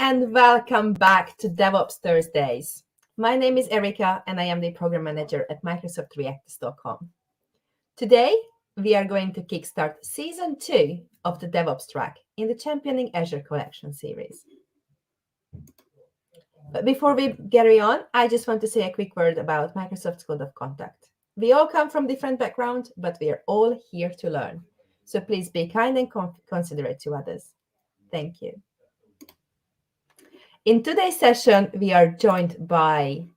and welcome back to DevOps Thursdays. My name is Erika and I am the program manager at Microsoft React Stockholm. Today, we are going to kickstart season 2 of the DevOps track in the Championing Azure Collection series. But before we carry on, I just want to say a quick word about Microsoft's Code of Conduct. We all come from different backgrounds, but we are all here to learn. So please be kind and considerate to others. Thank you. In today's session, we are joined by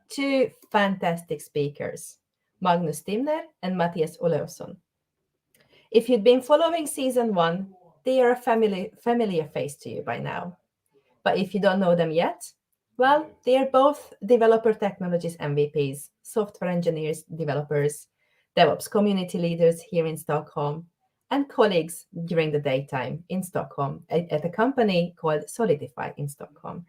two fantastic speakers, Magnus Timner and Mattias Olofsson. If you've been following season 1, they are a familiar face to you by now. But if you don't know them yet, well, they are both developer technologies MVPs, software engineers, developers, DevOps community leaders here in Stockholm, and colleagues during the daytime in Stockholm at a company called Solidify in Stockholm.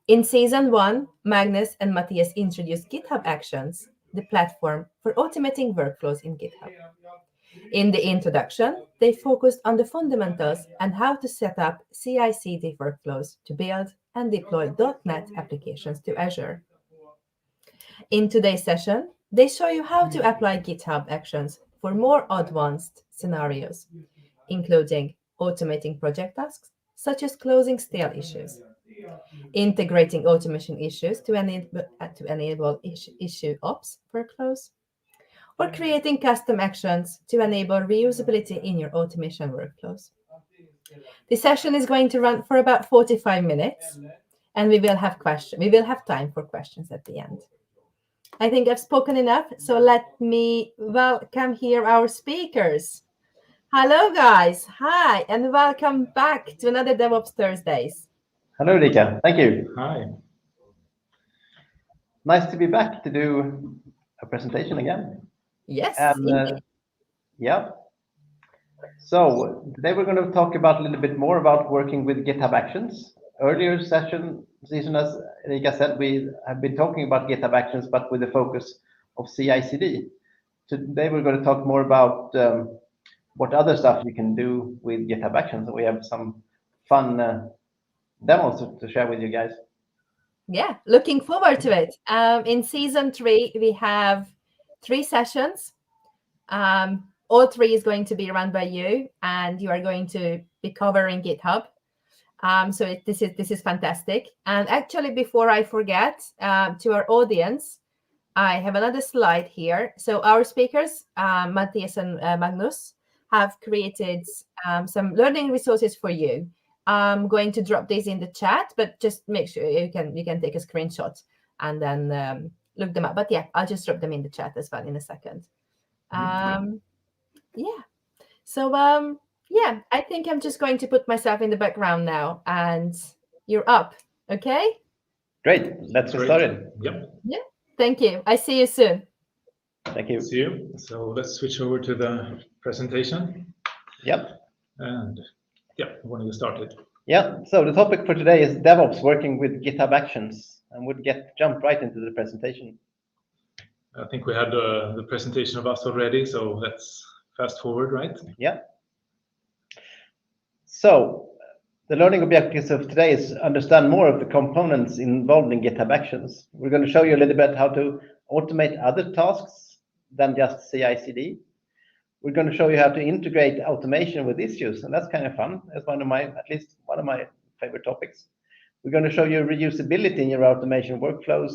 In season 1, Magnus and Mattias introduced GitHub Actions, the platform for automating workflows in GitHub. In the introduction, they focused on the fundamentals and how to set up CI/CD workflows to build and deploy .NET applications to Azure. In today's session, they show you how to apply GitHub Actions for more advanced scenarios, including automating project tasks, such as closing stale issues, integrating automation issues to enable IssueOps workflows, or creating custom actions to enable reusability in your automation workflows. The session is going to run for about 45 minutes, and we will have time for questions at the end. I think I've spoken enough, so let me welcome here our speakers. Hello, guys. Hi, and welcome back to another DevOps Thursdays. Hello, Rika. Thank you. Hi. Nice to be back to do a presentation again. Yes. Yeah. So today we're going to talk about a little bit more about working with GitHub Actions. Earlier season, as Rika said, we have been talking about GitHub Actions, but with the focus of CI/CD. Today we're going to talk more about what other stuff you can do with GitHub Actions. We have some fun demos to share with you guys. Yeah, looking forward to it. In season 3, we have 3 sessions. All 3 is going to be run by you, and you are going to be covering GitHub. So this is fantastic. And actually, before I forget, to our audience, I have another slide here. So our speakers, Mattias and Magnus, have created some learning resources for you. I'm going to drop these in the chat, but just make sure you can take a screenshot and then look them up. But yeah, I'll just drop them in the chat as well in a second. Yeah. So yeah, I think I'm just going to put myself in the background now, and you're up. Okay? Great. Let's get started. Yep. Yeah. Thank you. I see you soon. Thank you. See you. So let's switch over to the presentation. Yep. And yeah, we want to get started. Yeah. So the topic for today is DevOps working with GitHub Actions, and we'll jump right into the presentation. I think we had the presentation of us already, so let's fast forward, right? Yeah. So the learning objectives of today is understand more of the components involved in GitHub Actions. We're going to show you a little bit how to automate other tasks than just CI/CD. We're going to show you how to integrate automation with issues, and that's kind of fun. That's at least one of my favorite topics. We're going to show you reusability in your automation workflows,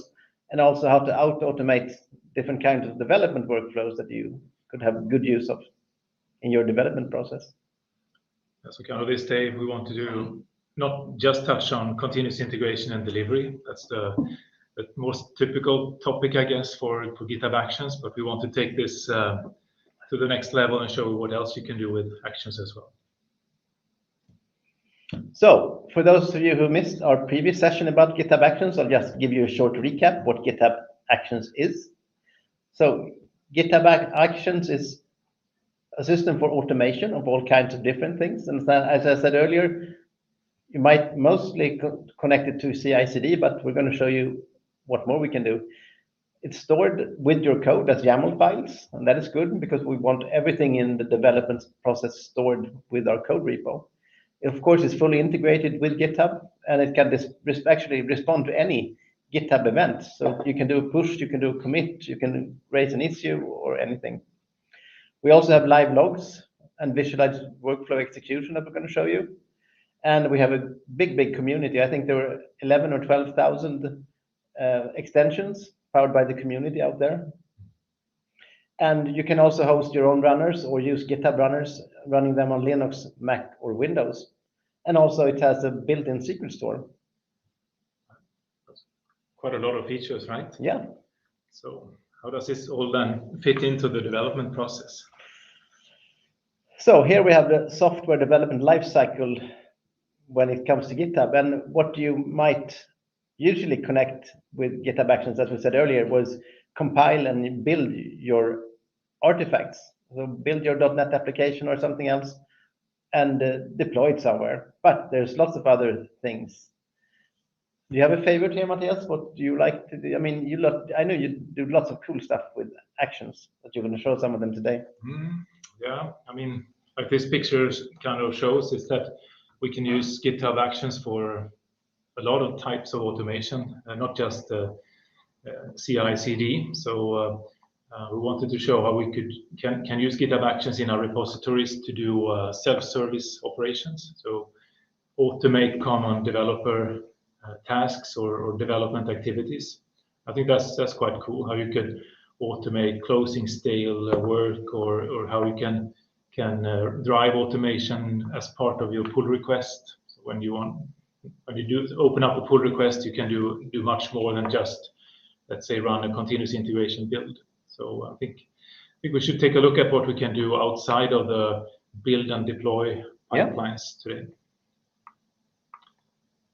and also how to automate different kinds of development workflows that you could have good use of in your development process. So kind of this day, we want to do not just touch on continuous integration and delivery. That's the most typical topic, I guess, for GitHub Actions, but we want to take this to the next level and show you what else you can do with Actions as well. So for those of you who missed our previous session about GitHub Actions, I'll just give you a short recap what GitHub Actions is. So GitHub Actions is a system for automation of all kinds of different things. And as I said earlier, you might mostly connect it to CI/CD, but we're going to show you what more we can do. It's stored with your code as YAML files, and that is good because we want everything in the development process stored with our code repo. Of course, it's fully integrated with GitHub, and it can actually respond to any GitHub event. So you can do a push, you can do a commit, you can raise an issue or anything. We also have live logs and visualized workflow execution that we're going to show you. And we have a big community. I think there were 11 or 12,000 extensions powered by the community out there. And you can also host your own runners or use GitHub runners, running them on Linux, Mac, or Windows. And also it has a built-in secret store. Quite a lot of features, right? Yeah. So how does this all then fit into the development process? So here we have the software development lifecycle when it comes to GitHub. And what you might usually connect with GitHub Actions, as we said earlier, was compile and build your artifacts. So build your .NET application or something else and deploy it somewhere. But there's lots of other things. Do you have a favorite here, Matthias? What do you like to do? I mean, I know you do lots of cool stuff with Actions, but you're going to show some of them today. Yeah, I mean, like this picture kind of shows is that we can use GitHub Actions for a lot of types of automation, not just CI/CD. So we wanted to show how we can use GitHub Actions in our repositories to do self-service operations. So automate common developer tasks or development activities. I think that's quite cool. How you could automate closing stale work, or how you can drive automation as part of your pull request. So when you do open up a pull request, you can do much more than just, let's say, run a continuous integration build. So I think we should take a look at what we can do outside of the build and deploy pipelines today.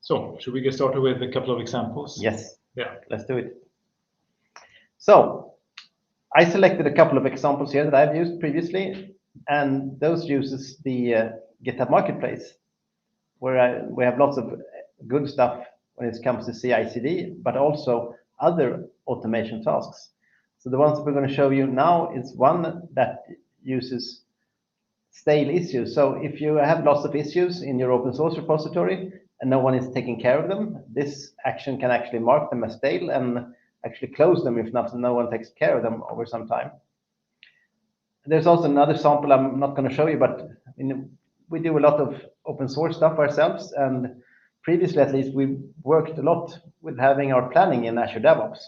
So should we get started with a couple of examples? Yes. Yeah. Let's do it. So I selected a couple of examples here that I've used previously, and those uses the GitHub Marketplace, where we have lots of good stuff when it comes to CI/CD, but also other automation tasks. So the ones we're going to show you now is one that uses stale issues. So if you have lots of issues in your open source repository and no one is taking care of them, this action can actually mark them as stale and actually close them if no one takes care of them over some time. There's also another sample I'm not going to show you, but we do a lot of open source stuff ourselves, and previously at least we worked a lot with having our planning in Azure DevOps.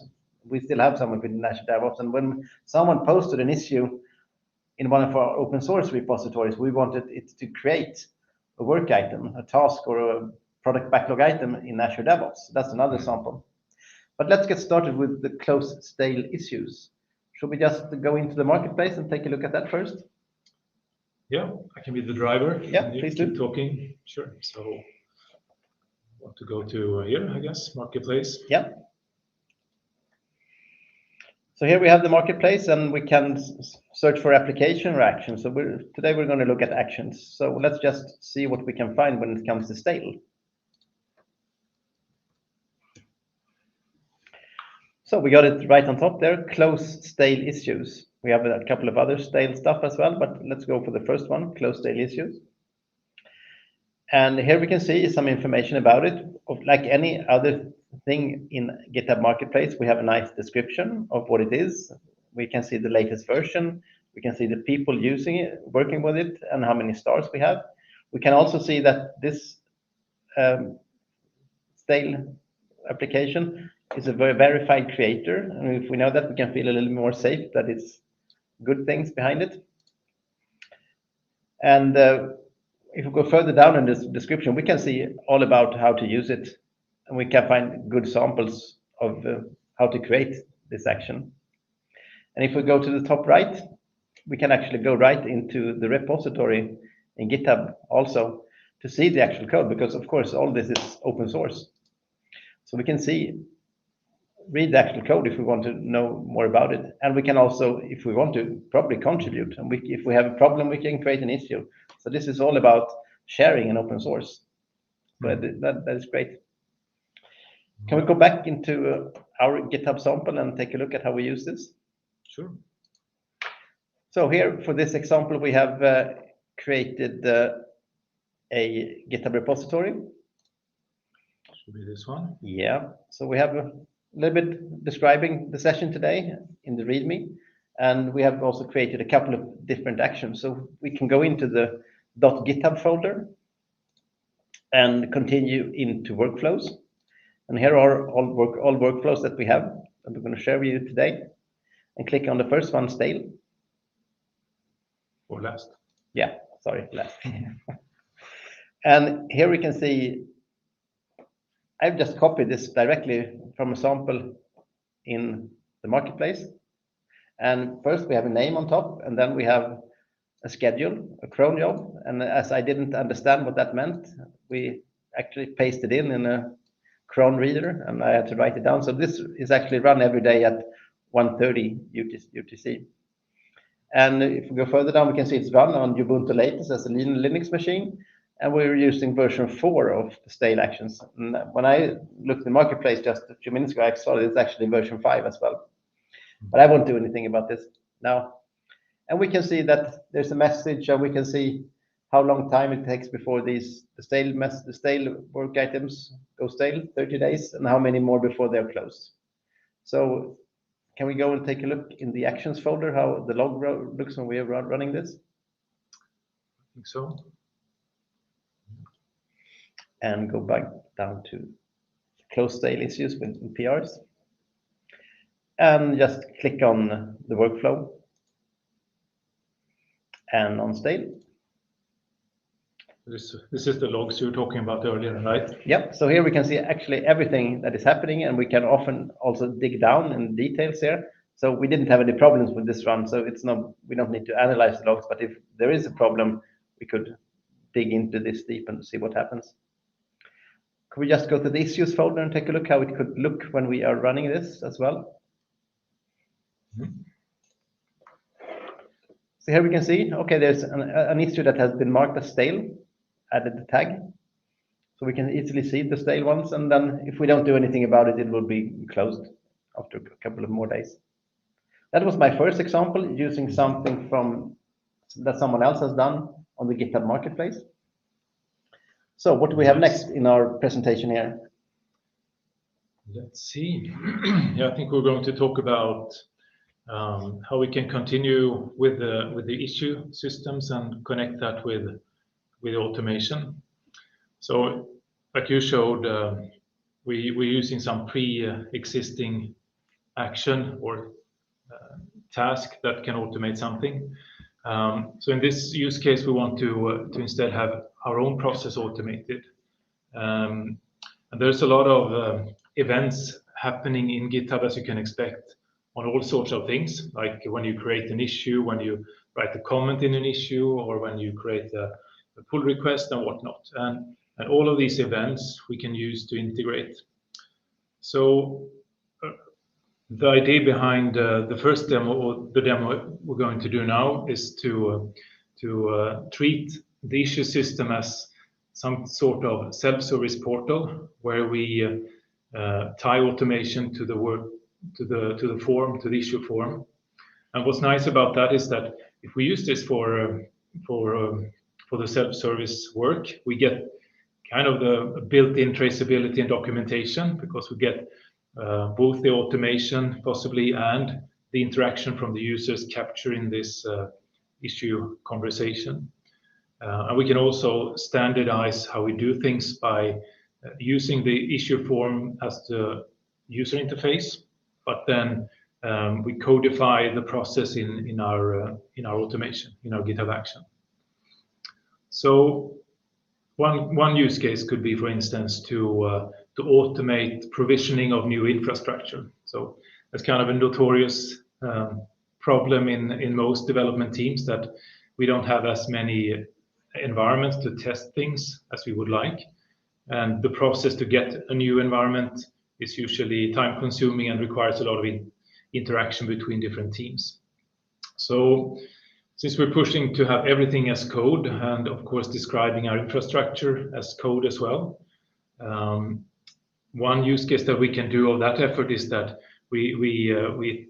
We still have some within Azure DevOps, and when someone posted an issue in one of our open source repositories, we wanted it to create a work item, a task, or a product backlog item in Azure DevOps. That's another sample. But let's get started with the close stale issues. Should we just go into the marketplace and take a look at that first? Yeah, I can be the driver. Yeah, please do. Keep talking. Sure. So want to go to here, I guess, marketplace. Yeah. So here we have the marketplace, and we can search for application or actions. So today we're going to look at actions. So let's just see what we can find when it comes to stale. So we got it right on top there, close stale issues. We have a couple of other stale stuff as well, but let's go for the first one, close stale issues. And here we can see some information about it. Like any other thing in GitHub Marketplace, we have a nice description of what it is. We can see the latest version. We can see the people using it, working with it, and how many stars we have. We can also see that this stale application is a very verified creator. And if we know that, we can feel a little more safe that it's good things behind it. And if we go further down in this description, we can see all about how to use it. And we can find good samples of how to create this action. And if we go to the top right, we can actually go right into the repository in GitHub also to see the actual code, because of course all this is open source. So we can read the actual code if we want to know more about it. And we can also, if we want to, probably contribute. And if we have a problem, we can create an issue. So this is all about sharing in open source. But that is great. Can we go back into our GitHub sample and take a look at how we use this? Sure. So here, for this example, we have created a GitHub repository. Should be this one. Yeah, so we have a little bit describing the session today in the README, and we have also created a couple of different actions. So we can go into the .github folder and continue into workflows. And here are all workflows that we have that we're going to share with you today. And click on the first one, stale. Or last. Yeah, sorry, last. And here we can see, I've just copied this directly from a sample in the marketplace. And first we have a name on top, and then we have a schedule, a cron job. And as I didn't understand what that meant, we actually pasted in a cron reader, and I had to write it down. So this is actually run every day at 1:30 UTC. And if we go further down, we can see it's run on Ubuntu latest as a Linux machine, and we're using version 4 of the stale actions. And when I looked in the marketplace just a few minutes ago, I saw it's actually version 5 as well. But I won't do anything about this now. And we can see that there's a message, and we can see how long time it takes before the stale work items go stale, 30 days, and how many more before they're closed. So can we go and take a look in the actions folder, how the log looks when we are running this? I think so. And go back down to close stale issues with PRs. And just click on the workflow and on stale. This is the logs you were talking about earlier, right? Yep. So here we can see actually everything that is happening, and we can often also dig down in details here. So we didn't have any problems with this run. So we don't need to analyze the logs, but if there is a problem, we could dig into this deep and see what happens. Could we just go to the issues folder and take a look how it could look when we are running this as well? Mm-hmm. So here we can see, okay, there's an issue that has been marked as stale, added the tag. So we can easily see the stale ones, and then if we don't do anything about it, it will be closed after a couple of more days. That was my first example using something that someone else has done on the GitHub Marketplace. So what do we have next in our presentation here? Let's see. Yeah, I think we're going to talk about how we can continue with the issue systems and connect that with automation. So, like you showed, we're using some pre-existing action or task that can automate something. So in this use case, we want to instead have our own process automated. And there's a lot of events happening in GitHub, as you can expect, on all sorts of things, like when you create an issue, when you write a comment in an issue, or when you create a pull request and whatnot. And all of these events we can use to integrate. So the idea behind the first demo, or the demo we're going to do now, is to treat the issue system as some sort of self-service portal where we tie automation to the work, to the form, to the issue form. And what's nice about that is that if we use this for the self-service work, we get kind of the built-in traceability and documentation, because we get both the automation possibly and the interaction from the users capturing this issue conversation. And we can also standardize how we do things by using the issue form as the user interface, but then we codify the process in our automation, in our GitHub action. So one use case could be, for instance, to automate provisioning of new infrastructure. So that's kind of a notorious problem in most development teams, that we don't have as many environments to test things as we would like. And the process to get a new environment is usually time-consuming and requires a lot of interaction between different teams. So since we're pushing to have everything as code, and of course describing our infrastructure as code as well, one use case that we can do of that effort is that we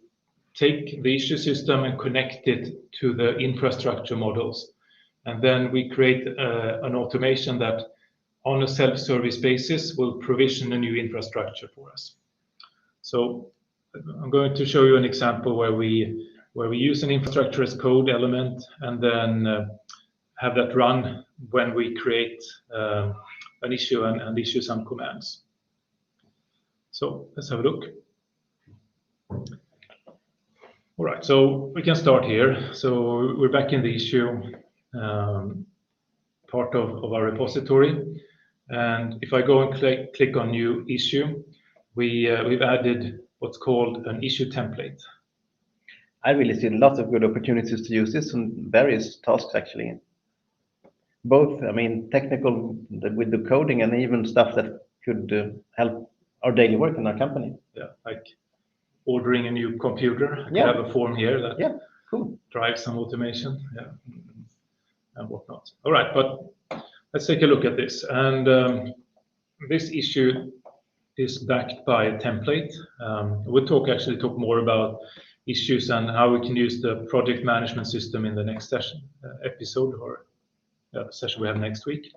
take the issue system and connect it to the infrastructure models. and then we create an automation that on a self-service basis will provision a new infrastructure for us. So I'm going to show you an example where we use an infrastructure as code element and then have that run when we create an issue and issue some commands. So let's have a look. All right, so we can start here. So we're back in the issue part of our repository. And if I go and click on new issue, we've added what's called an issue template. I really see lots of good opportunities to use this on various tasks, actually. Both, I mean, technical with the coding and even stuff that could help our daily work in our company. Yeah, like ordering a new computer. I Yeah. have a form here that cool. drives some automation, and whatnot. All right, but let's take a look at this. And this issue is backed by a template. We'll actually talk more about issues and how we can use the project management system in the next session, episode, or session we have next week.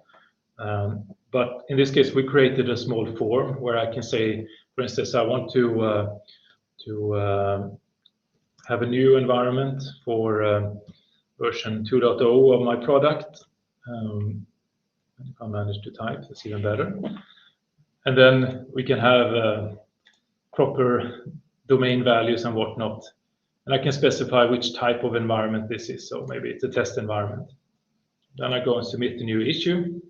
But in this case, we created a small form where I can say, for instance, I want to have a new environment for version 2.0 of my product. If I manage to type, that's even better. And then we can have proper domain values and whatnot. And I can specify which type of environment this is. So maybe it's a test environment. Then I go and submit a new issue.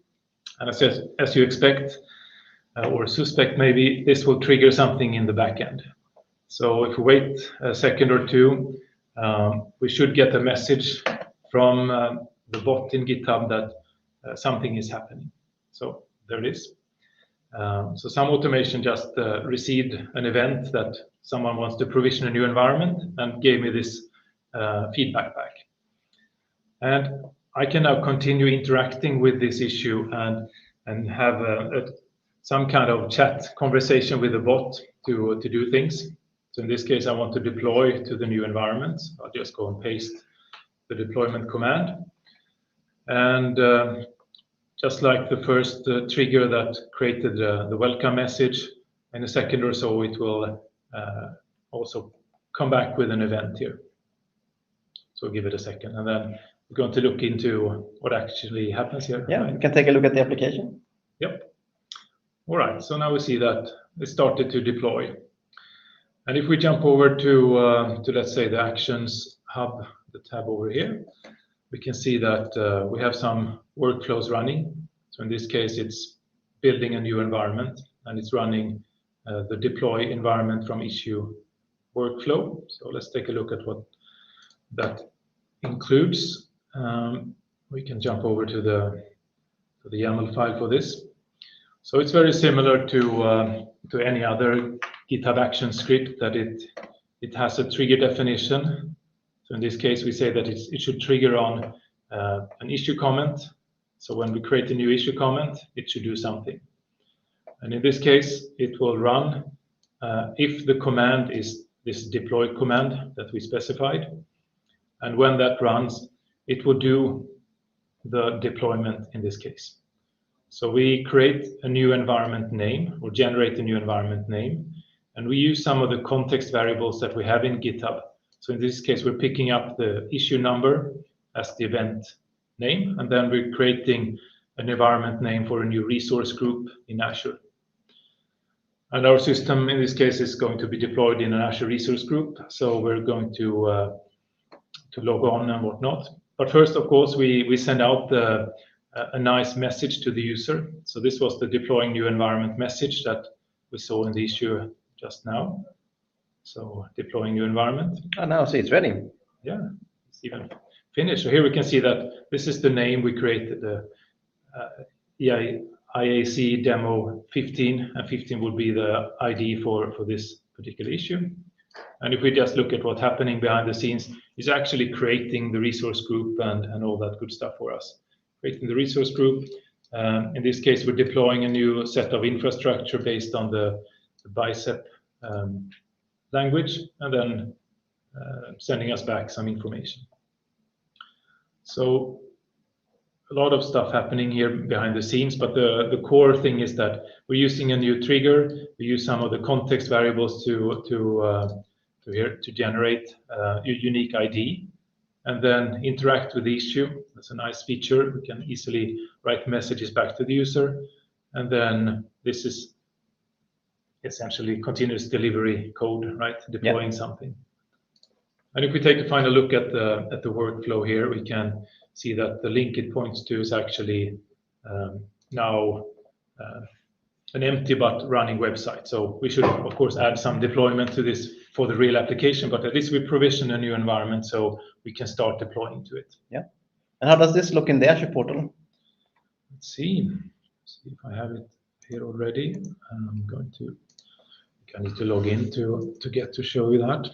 And as you expect or suspect, maybe this will trigger something in the backend. So if we wait a second or two, we should get a message from the bot in GitHub that something is happening. So there it is. So some automation just received an event that someone wants to provision a new environment and gave me this feedback back. And I can now continue interacting with this issue and have some kind of chat conversation with the bot to do things. So in this case, I want to deploy to the new environment. I'll just go and paste the deployment command. And just like the first trigger that created the welcome message, in a second or so, it will also come back with an event here. So give it a second. And then we're going to look into what actually happens here. Yeah, we can take a look at the application. Yep. All right, so now we see that it started to deploy. And if we jump over to let's say, the Actions Hub, the tab over here, we can see that we have some workflows running. So in this case, it's building a new environment, and it's running the deploy environment from issue workflow. So let's take a look at what that includes. We can jump over to the YAML file for this. So it's very similar to any other GitHub Action script, that it has a trigger definition. So in this case, we say that it should trigger on an issue comment. So when we create a new issue comment, it should do something. And in this case, it will run if the command is this deploy command that we specified. And when that runs, it will do the deployment in this case. So we create a new environment name, or generate a new environment name, and we use some of the context variables that we have in GitHub. So in this case, we're picking up the issue number as the event name, and then we're creating an environment name for a new resource group in Azure. And our system in this case is going to be deployed in an Azure resource group. So we're going to log on and whatnot. But first, of course, we send out a nice message to the user. So this was the deploying new environment message that we saw in the issue just now. So deploying new environment. And now see it's ready. Yeah, it's even finished. So here we can see that this is the name we created, the IAC demo 15, and 15 would be the ID for this particular issue. And if we just look at what's happening behind the scenes, it's actually creating the resource group and all that good stuff for us. Creating the resource group. In this case, we're deploying a new set of infrastructure based on the bicep language, and then sending us back some information. So a lot of stuff happening here behind the scenes, but the core thing is that we're using a new trigger. We use some of the context variables to generate a unique ID, and then interact with the issue. That's a nice feature. We can easily write messages back to the user, and then this is essentially continuous delivery code, right? Deploying something. And if we take a final look at the workflow here, we can see that the link it points to is actually now an empty but running website. So we should, of course, add some deployment to this for the real application, but at least we provision a new environment so we can start deploying to it. Yeah. And how does this look in the Azure portal? Let's see if I have it here already. I'm going to, I need to log in to get to show you that.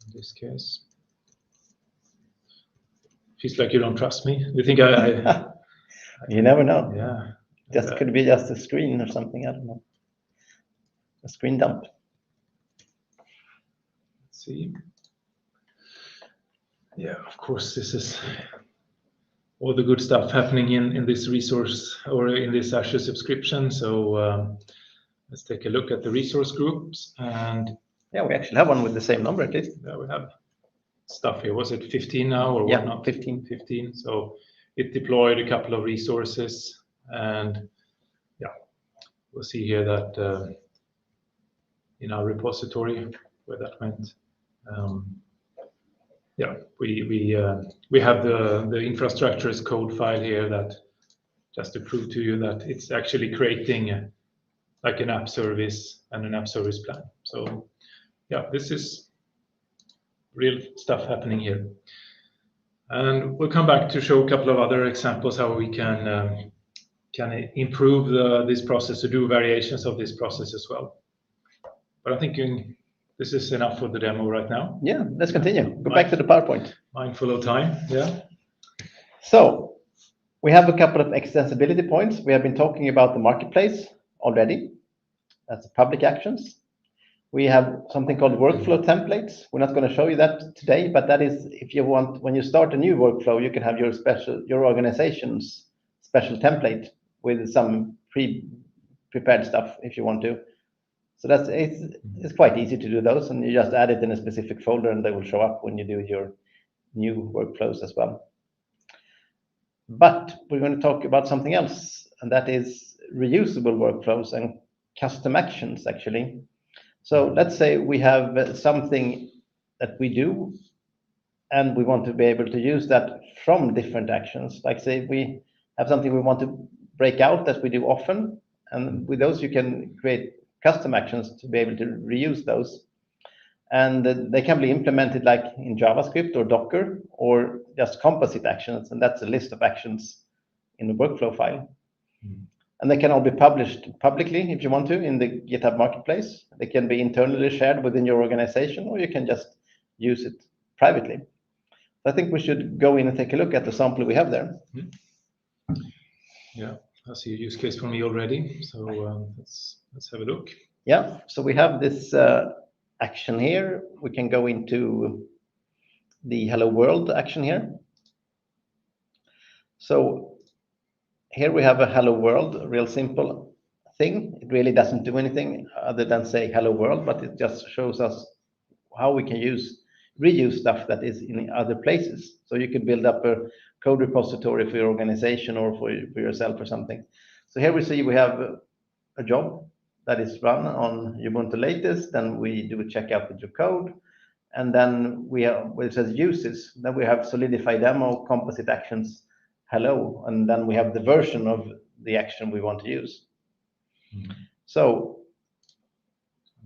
In this case, feels like you don't trust me. You think I You never know. Yeah. Just could be just a screen or something. I don't know. A screen dump. Let's see. Yeah, of course, this is all the good stuff happening in this resource or in this Azure subscription. So let's take a look at the resource groups. And yeah, we actually have one with the same number at least. Yeah, we have stuff here. Was it 15 now or yeah, whatnot? 15. 15. So it deployed a couple of resources, and yeah, we'll see here that in our repository where that went. Yeah, we have the infrastructure as code file here that just to prove to you that it's actually creating like an app service and an app service plan. So yeah, this is real stuff happening here. And we'll come back to show a couple of other examples how we can improve this process, to do variations of this process as well. But I'm thinking this is enough for the demo right now. Yeah, let's continue. Go back to the PowerPoint. Mindful of time, yeah. So we have a couple of extensibility points. We have been talking about the marketplace already. That's public actions. We have something called workflow templates. We're not going to show you that today, but that is if you want, when you start a new workflow, you can have your organization's special template with some prepared stuff if you want to. So it's quite easy to do those, and you just add it in a specific folder and they will show up when you do your new workflows as well. But we're going to talk about something else, and that is reusable workflows and custom actions actually. So let's say we have something that we do and we want to be able to use that from different actions. Like say we have something we want to break out that we do often, and with those you can create custom actions to be able to reuse those. And they can be implemented like in JavaScript or Docker or just composite actions, and that's a list of actions in the workflow file. And they can all be published publicly if you want to in the GitHub Marketplace. They can be internally shared within your organization, or you can just use it privately. So I think we should go in and take a look at the sample we have there. Yeah, I see a use case for me already. So let's have a look. Yeah, so we have this action here. We can go into the Hello World action here. So here we have a Hello World, a real simple thing. It really doesn't do anything other than say Hello World, but it just shows us how we can reuse stuff that is in other places. So you can build up a code repository for your organization or for yourself or something. So here we see we have a job that is run on Ubuntu latest, then we do a checkout with your code, and then we have where it says uses, then we have Solidify demo, composite actions, hello, and then we have the version of the action we want to use. So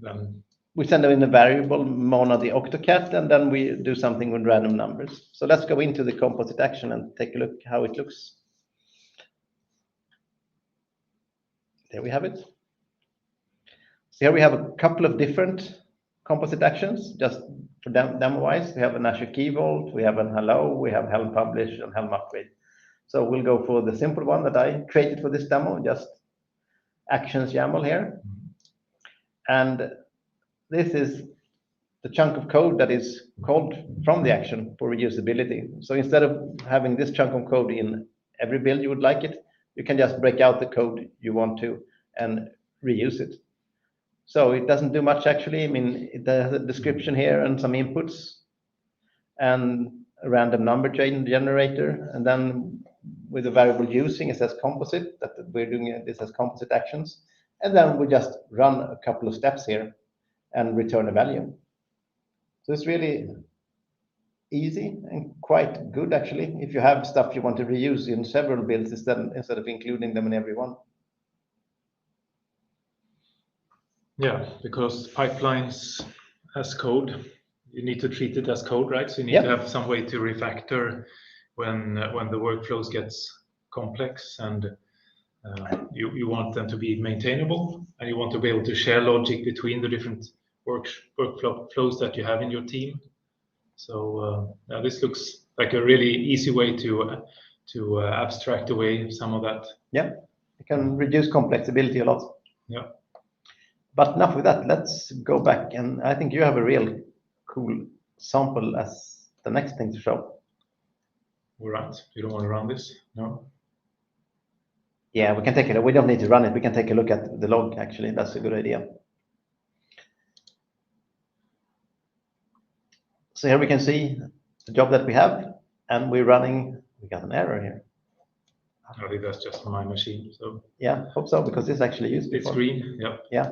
Then we send them in a variable monad the octocat, and then we do something with random numbers. So let's go into the composite action and take a look how it looks. There we have it. So here we have a couple of different composite actions, just for demo-wise. We have an Azure Key Vault, we have an hello, we have Helm Publish and Helm Upgrade. So we'll go for the simple one that I created for this demo, just actions YAML here. And this is the chunk of code that is called from the action for reusability. So instead of having this chunk of code in every build you would like it, you can just break out the code you want to and reuse it. So it doesn't do much actually. I mean, it has a description here and some inputs and a random number generator. And then with the variable using, it says composite, that we're doing this as composite actions. And then we just run a couple of steps here and return a value. So it's really easy and quite good actually, if you have stuff you want to reuse in several builds instead of including them in every one. Yeah, because pipelines as code, you need to treat it as code, right? So you need to have some way to refactor when the workflows gets complex, and you want them to be maintainable, and you want to be able to share logic between the different workflows that you have in your team. So now this looks like a really easy way to abstract away some of that. Yeah, you can reduce complexity a lot. Yeah. But enough with that. Let's go back, and I think you have a real cool sample as the next thing to show. All right. You don't want to run this? No? Yeah, we can take it. We don't need to run it. We can take a look at the log, actually. That's a good idea. So here we can see the job that we have, and we're running. We got an error here. I think that's just my machine. So yeah, hope so, because this actually used before. It's green. Yeah. Yeah.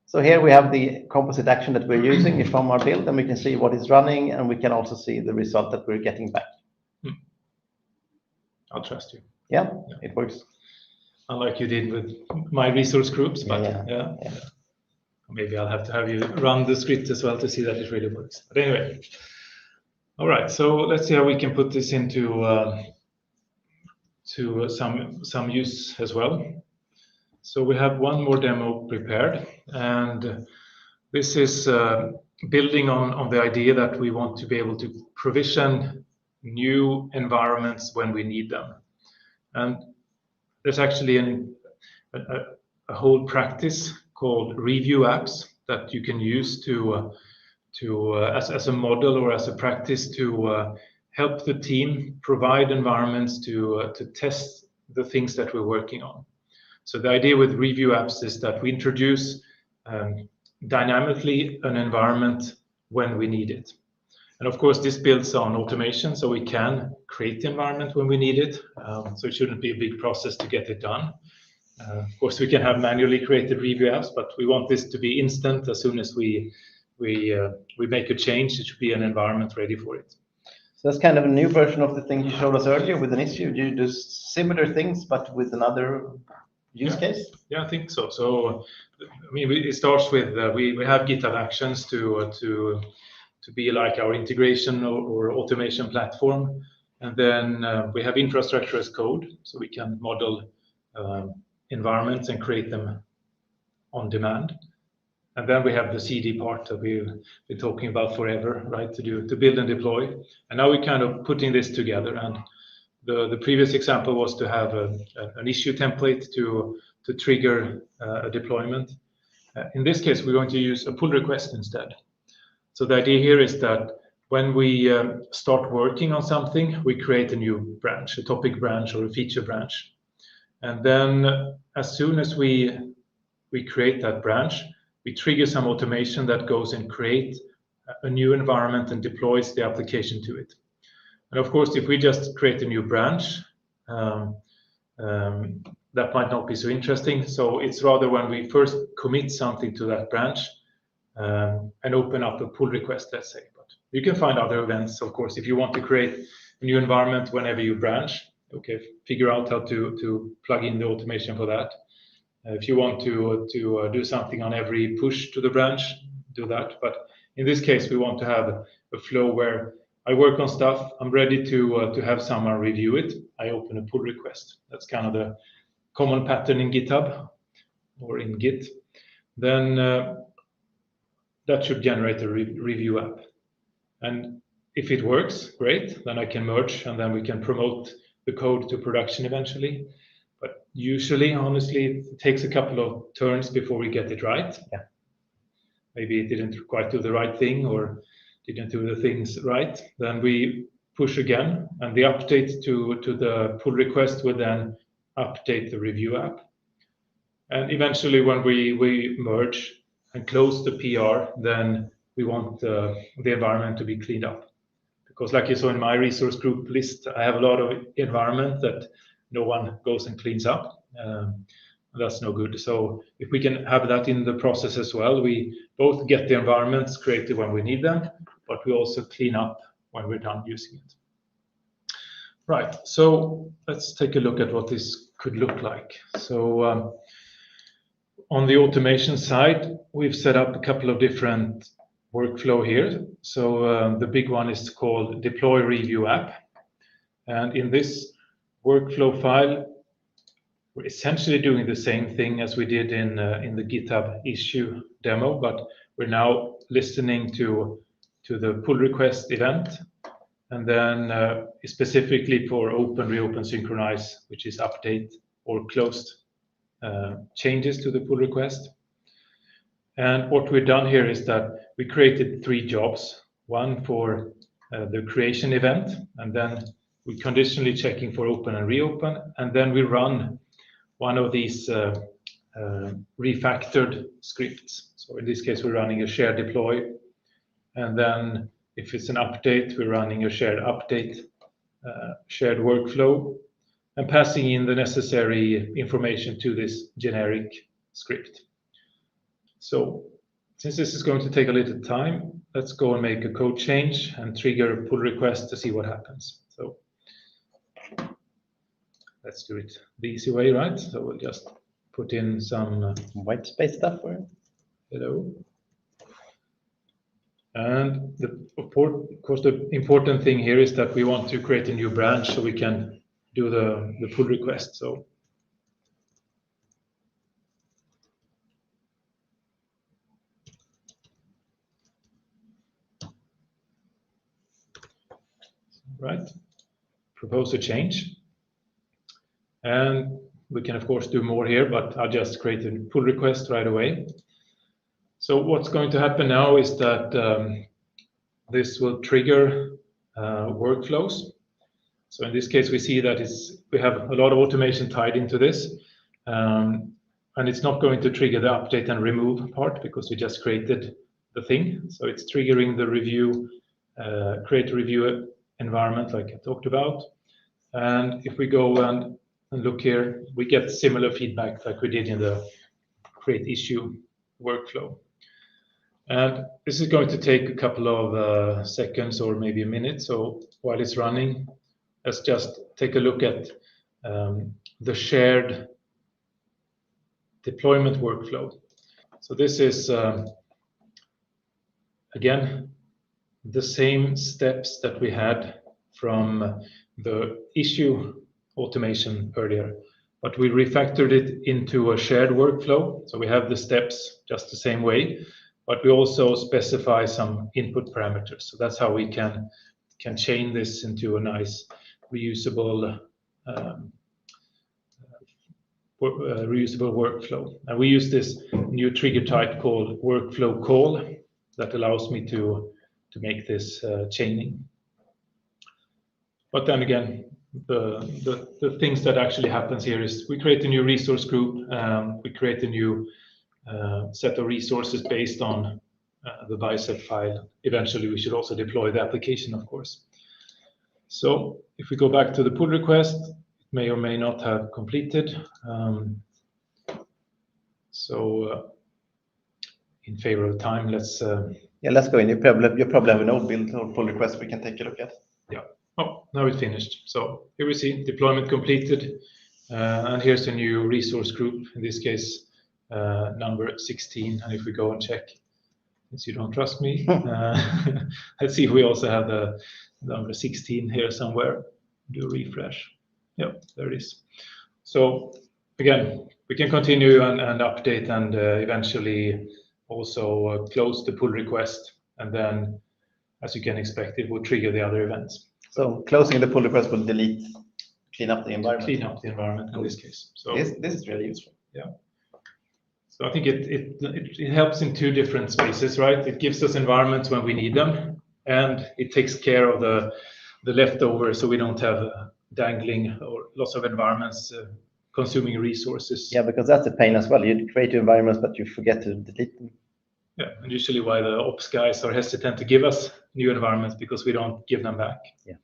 So here we have the composite action that we're using from our build, and we can see what is running, and we can also see the result that we're getting back. I'll trust you. Yeah, it works. Unlike you did with my resource groups, but yeah. Maybe I'll have to have you run the script as well to see that it really works. But anyway, all right. So let's see how we can put this into to some use as well. So we have one more demo prepared, and this is building on the idea that we want to be able to provision new environments when we need them. And there's actually a whole practice called reusability that you can use as a model or as a practice to help the team provide environments to test the things that we're working on. So the idea with reusability is that we introduce dynamically an environment when we need it. And of course, this builds on automation, so we can create the environment when we need it. So it shouldn't be a big process to get it done. Of course, we can have manually created reusability, but we want this to be instant. As soon as we make a change, it should be an environment ready for it. So that's kind of a new version of the thing you showed us earlier with an issue. You do similar things, but with another use case? Yeah, I think so. So, I mean, it starts with we have GitHub Actions to be like our integration or automation platform, and then we have infrastructure as code, so we can model environments and create them on demand. And then we have the CD part that we've been talking about forever, right? To build and deploy. And now we're kind of putting this together. And the previous example was to have an issue template to trigger a deployment. In this case, we're going to use a pull request instead. So the idea here is that when we start working on something, we create a new branch, a topic branch or a feature branch. And then as soon as we create that branch, we trigger some automation that goes and create a new environment and deploys the application to it. And of course, if we just create a new branch, that might not be so interesting. So it's rather when we first commit something to that branch and open up a pull request, let's say. But you can find other events, of course, if you want to create a new environment whenever you branch. Okay, figure out how to plug in the automation for that. If you want to do something on every push to the branch, do that. But in this case, we want to have a flow where I work on stuff, I'm ready to have someone review it. I open a pull request. That's kind of the common pattern in GitHub or in Git. Then that should generate a review app. And if it works, great. Then I can merge, and then we can promote the code to production eventually. But usually, honestly, it takes a couple of turns before we get it right. Yeah. maybe it didn't quite do the right thing or didn't do the things right, then we push again, and the update to the pull request will then update the review app. And eventually, when we merge and close the PR, then we want the environment to be cleaned up. Because like you saw in my resource group list, I have a lot of environment that no one goes and cleans up. That's no good. So if we can have that in the process as well, we both get the environments created when we need them, but we also clean up when we're done using it. Right, so let's take a look at what this could look like. So on the automation side, we've set up a couple of different workflow here. So the big one is called deploy review app. And in this workflow file, we're essentially doing the same thing as we did in the GitHub issue demo, but we're now listening to the pull request event, and then specifically for open, reopen, synchronize, which is update or closed changes to the pull request. And what we've done here is that we created 3 jobs, one for the creation event, and then we conditionally checking for open and reopen, and then we run one of these refactored scripts. So in this case, we're running a shared deploy, and then if it's an update, we're running a shared update, shared workflow, and passing in the necessary information to this generic script. So since this is going to take a little time, let's go and make a code change and trigger a pull request to see what happens. So let's do it the easy way, right? So we'll just put in some white space stuff. Hello. And of course, the important thing here is that we want to create a new branch so we can do the pull request. So right, propose a change. And we can, of course, do more here, but I'll just create a pull request right away. So what's going to happen now is that this will trigger workflows. So in this case, we see that we have a lot of automation tied into this. And it's not going to trigger the update and remove part because we just created the thing. So it's triggering the review, create a review environment like I talked about. And if we go and look here, we get similar feedback like we did in the create issue workflow. And this is going to take a couple of seconds or maybe a minute. So while it's running, let's just take a look at the shared deployment workflow. So this is, again, the same steps that we had from the issue automation earlier, but we refactored it into a shared workflow. So we have the steps just the same way, but we also specify some input parameters. So that's how we can chain this into a nice reusable workflow. And we use this new trigger type called workflow call that allows me to make this chaining. But then again, the things that actually happens here is we create a new resource group, we create a new set of resources based on the bicep file. Eventually, we should also deploy the application, of course. So if we go back to the pull request, it may or may not have completed. In favor of time, let's go in. You probably have an old build or pull request we can take a look at. Yeah. Oh, now it's finished. So here we see deployment completed, and here's a new resource group. In this case, number 16. And if we go and check, since you don't trust me, let's see if we also have the number 16 here somewhere. Do a refresh. Yep, there it is. So again, we can continue and update and eventually also close the pull request. And then, as you can expect, it will trigger the other events. So closing the pull request will clean up the environment. Clean up the environment in this case. So this is really useful. Yeah. So So I think it helps in two different spaces, right? It gives us environments when we need them, and it takes care of the leftovers, so we don't have dangling or lots of environments consuming resources. Yeah, because that's a pain as well. You create environments, but you forget to delete them. Yeah, and usually why the ops guys are hesitant to give us new environments because we don't give them back. Yeah.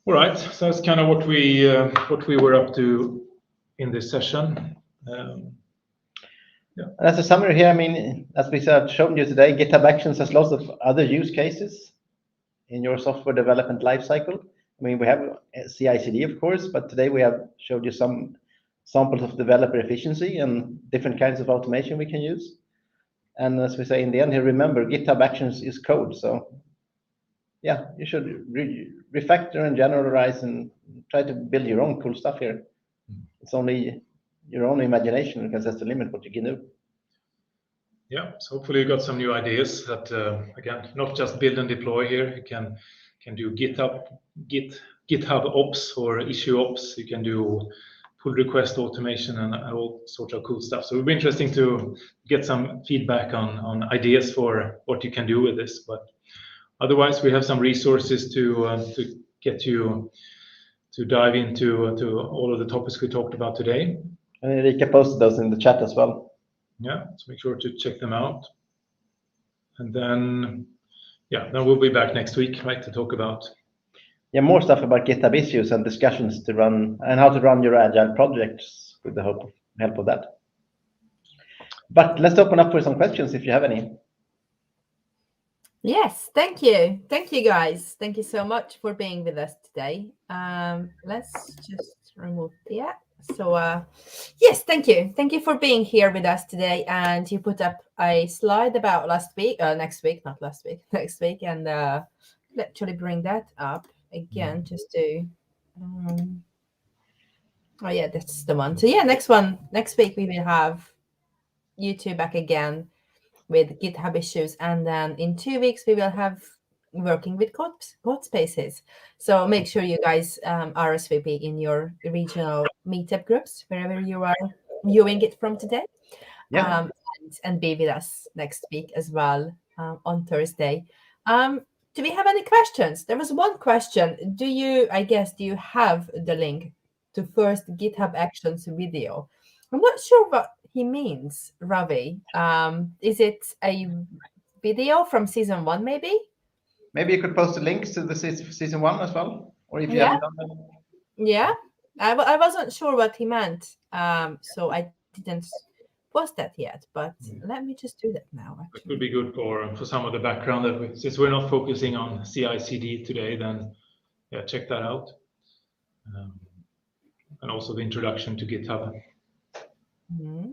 All right, so that's kind of what we were up to in this session. And as a summary here, I mean, as we said, shown you today, GitHub Actions has lots of other use cases in your software development lifecycle. I mean, we have CI/CD, of course, but today we have showed you some samples of developer efficiency and different kinds of automation we can use. And as we say in the end here, remember, GitHub Actions is code. So yeah, you should refactor and generalize and try to build your own cool stuff here. It's only your own imagination because that's the limit what you can do. Yeah, so hopefully you got some new ideas that, again, not just build and deploy here. You can do GitHub Ops or IssueOps. You can do pull request automation and all sorts of cool stuff. So it would be interesting to get some feedback on ideas for what you can do with this. But otherwise, we have some resources to get you to dive into all of the topics we talked about today. And Erika posted those in the chat as well. Yeah, so make sure to check them out. And then, yeah, then we'll be back next week, right, to talk about. Yeah, more stuff about GitHub issues and discussions to run and how to run your agile projects with the help of that. But let's open up for some questions if you have any. Yes, thank you. Thank you, guys. Thank you so much for being with us today. Let's just remove the app. So, yes, thank you. Thank you for being here with us today. And you put up a slide about next week, next week. And actually bring that up again just to, oh yeah, that's the one. So yeah, next week we will have you two back again with GitHub issues, and then in 2 weeks we will have working with code spaces. So make sure you guys RSVP in your regional meetup groups wherever you are viewing it from today. Yeah. And be with us next week as well on Thursday. Do we have any questions? There was one question. Do you have the link to first GitHub Actions video? I'm not sure what he means, Ravi. Is it a video from season 1, maybe? Maybe you could post the links to the season 1 as well, or if you haven't done that. Yeah, I wasn't sure what he meant, so I didn't post that yet. But let me just do that now. Actually. It would be good for some of the background that since we're not focusing on CI/CD today, then yeah, check that out, and also the introduction to GitHub. Mm-hmm.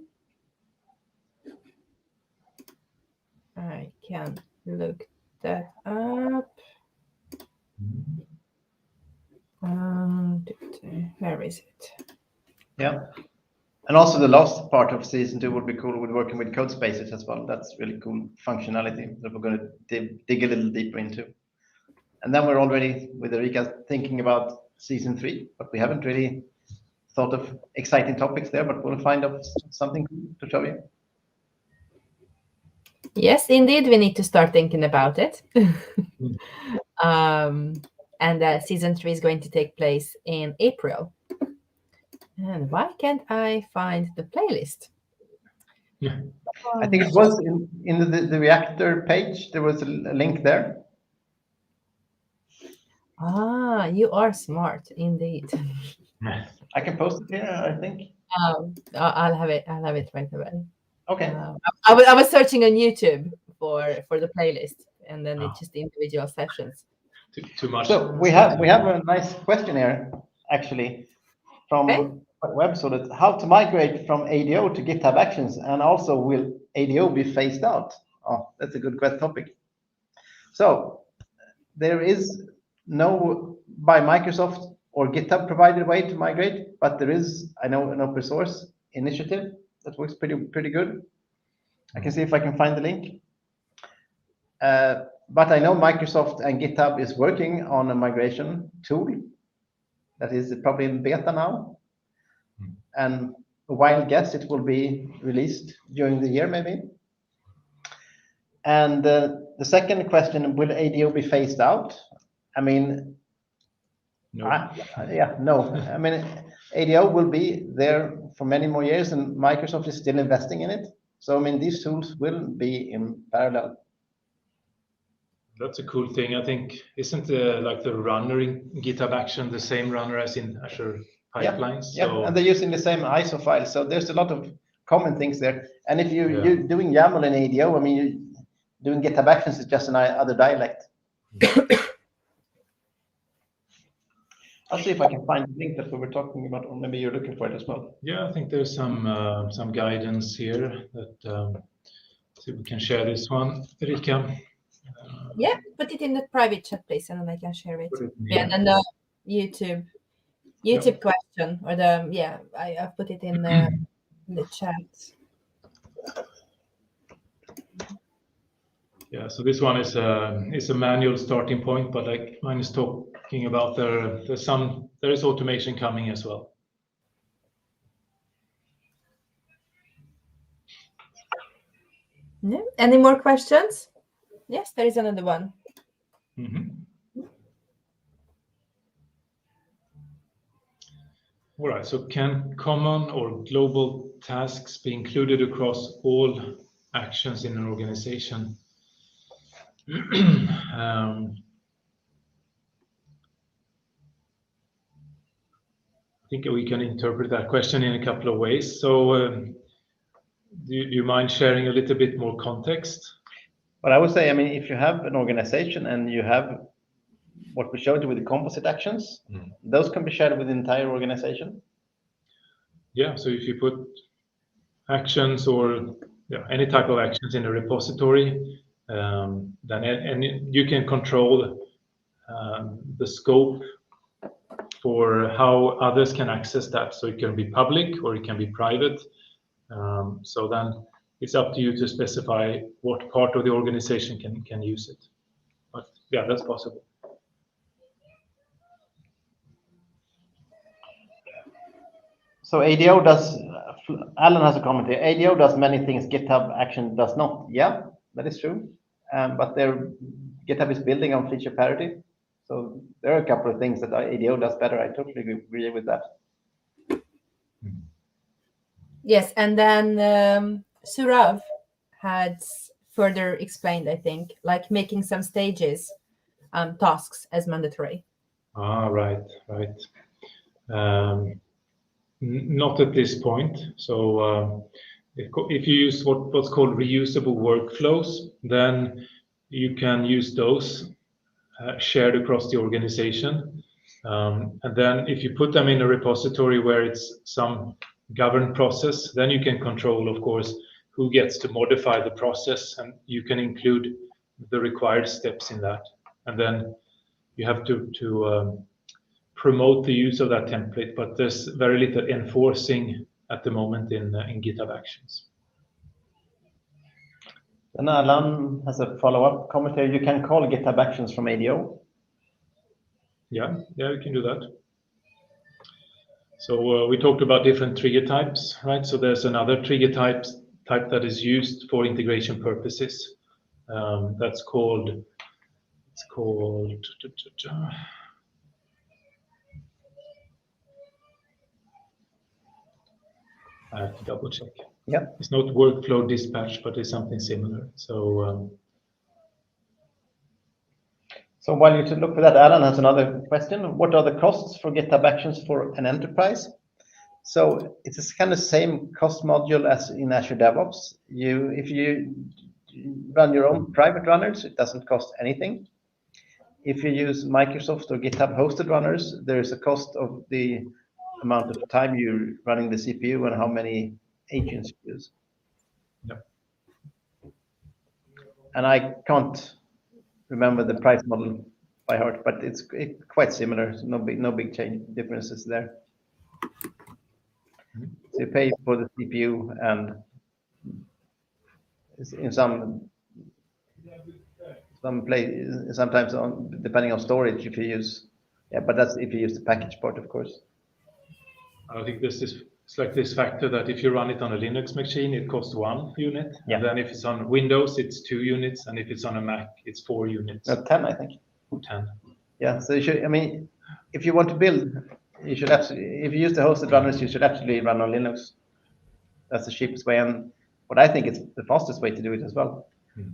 I can look that up. Where is it? Yeah. And also the last part of season 2 would be cool with working with code spaces as well. That's really cool functionality that we're going to dig a little deeper into. And then we're already with Erika thinking about season 3, but we haven't really thought of exciting topics there, but we'll find out something to show you. Yes, indeed, we need to start thinking about it. And season 3 is going to take place in April. And why can't I find the playlist? Yeah. I think it was in the Reactor page. There was a link there. Ah, you are smart, indeed. I can post it here, I think. I'll have it right away. Okay. I was searching on YouTube for the playlist, and then it's just individual sessions. Too much. So we have a nice question here, actually, from web. So that how to migrate from ADO to GitHub Actions, and also will ADO be phased out? Oh, that's a good topic. So there is no by Microsoft or GitHub provided way to migrate, but there is, I know, an open source initiative that works pretty good. I can see if I can find the link. But I know Microsoft and GitHub is working on a migration tool that is probably in beta now. And a wild guess, it will be released during the year, maybe. And the second question, will ADO be phased out? I mean, No. no. I mean, ADO will be there for many more years, and Microsoft is still investing in it. So, I mean, these tools will be in parallel. That's a cool thing. I think, isn't like the runner in GitHub Action the same runner as in Azure Pipelines? Yeah, So, and they're using the same ISO file. So there's a lot of common things there. And if you're doing YAML in ADO, I mean, doing GitHub Actions is just another dialect. I'll see if I can find the link that we were talking about, or maybe you're looking for it as well. Yeah, I think there's some guidance here that see if we can share this one. Erika. Yeah, put it in the private chat, please, and then I can share it. Yeah. And the YouTube question, or I put it in the chat. Yeah, so this one is a manual starting point, but like mine is talking about there is automation coming as well. Yeah. Any more questions? Yes, there is another one. All right, so can common or global tasks be included across all actions in an organization? I think we can interpret that question in a couple of ways. So do you mind sharing a little bit more context? But I would say, I mean, if you have an organization and you have what we showed you with the composite actions, those can be shared with the entire organization. Yeah, so if you put actions or any type of actions in a repository, then you can control the scope for how others can access that. So it can be public or it can be private. So then it's up to you to specify what part of the organization can use it. But yeah, that's possible. So ADO does, Alan has a comment here, ADO does many things GitHub Action does not. Yeah, that is true. But GitHub is building on feature parity. So there are a couple of things that ADO does better. I totally agree with that. Yes, and then Surav had further explained, I think, like making some stages tasks as mandatory. Right. Not at this point. So if you use what's called reusable workflows, then you can use those shared across the organization. And then if you put them in a repository where it's some governed process, then you can control, of course, who gets to modify the process, and you can include the required steps in that. And then you have to promote the use of that template, but there's very little enforcing at the moment in GitHub Actions. And Alan has a follow-up comment here. You can call GitHub Actions from ADO. Yeah, you can do that. So we talked about different trigger types, right? So there's another trigger type that is used for integration purposes. That's called. I have to double check. Yeah. It's not workflow dispatch, but it's something similar. So. So while you look for that, Alan has another question. What are the costs for GitHub Actions for an enterprise? So it's a kind of same cost module as in Azure DevOps. If you run your own private runners, it doesn't cost anything. If you use Microsoft or GitHub hosted runners, there is a cost of the amount of time you're running the CPU and how many agents you use. Yep. And I can't remember the price model by heart, but it's quite similar. So no big change differences there. So you pay for the CPU, and in some place, sometimes depending on storage, if you use, but that's if you use the package part, of course. I think this is It's like this factor that if you run it on a Linux machine, it costs 1 unit. Yeah. And then if it's on Windows, it's 2 units. And if it's on a Mac, it's 4 units. 10, I think. 10. Yeah, so you should, I mean, if you want to build, you should absolutely, if you use the hosted runners, you should actually run on Linux. That's the cheapest way, and what I think is the fastest way to do it as well.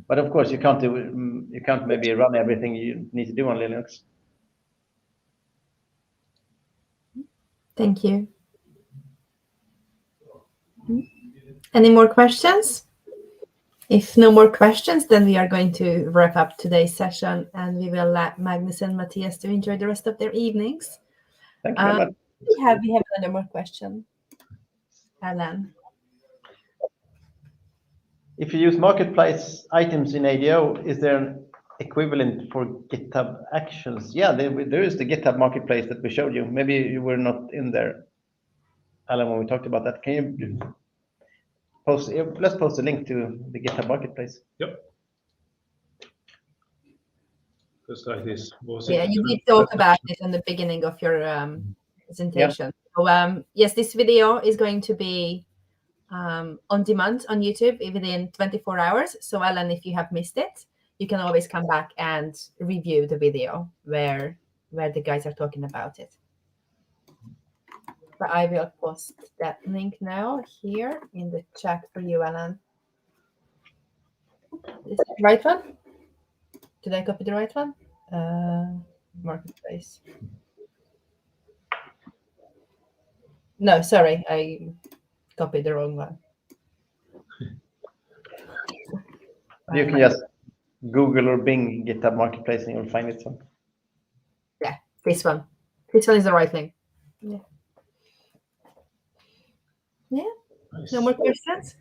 But of course, you can't maybe run everything you need to do on Linux. Thank you. Any more questions? If no more questions, then we are going to wrap up today's session, and we will let Magnus and Matthias to enjoy the rest of their evenings. Thank you very much. We have another more question. Alan. If you use marketplace items in ADO, is there an equivalent for GitHub Actions? Yeah, there is the GitHub Marketplace that we showed you. Maybe you were not in there, Alan, when we talked about that. Can you post? Let's post a link to the GitHub Marketplace. Yep. Just like this. Yeah, you did talk about it in the beginning of your presentation. Yeah. So yes, this video is going to be on demand on YouTube within 24 hours. So Alan, if you have missed it, you can always come back and review the video where the guys are talking about it. But I will post that link now here in the chat for you, Alan. Is that the right one? Did I copy the right one? Marketplace. No, sorry, I copied the wrong one. You can just Google or Bing GitHub Marketplace and you'll find it. So. Yeah, this one. This one is the right link. Yeah. Yeah. Nice. No more questions?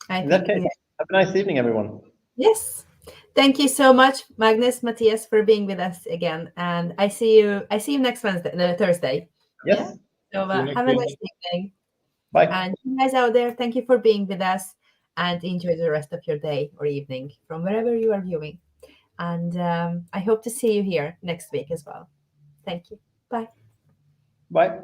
In that case, have a nice evening, everyone. Yes. Thank you so much, Magnus, Matthias, for being with us again. And I see you next Thursday. Yes. Yeah? So have a nice evening. Bye. And you guys out there, thank you for being with us, and enjoy the rest of your day or evening from wherever you are viewing. And I hope to see you here next week as well. Thank you. Bye. Bye.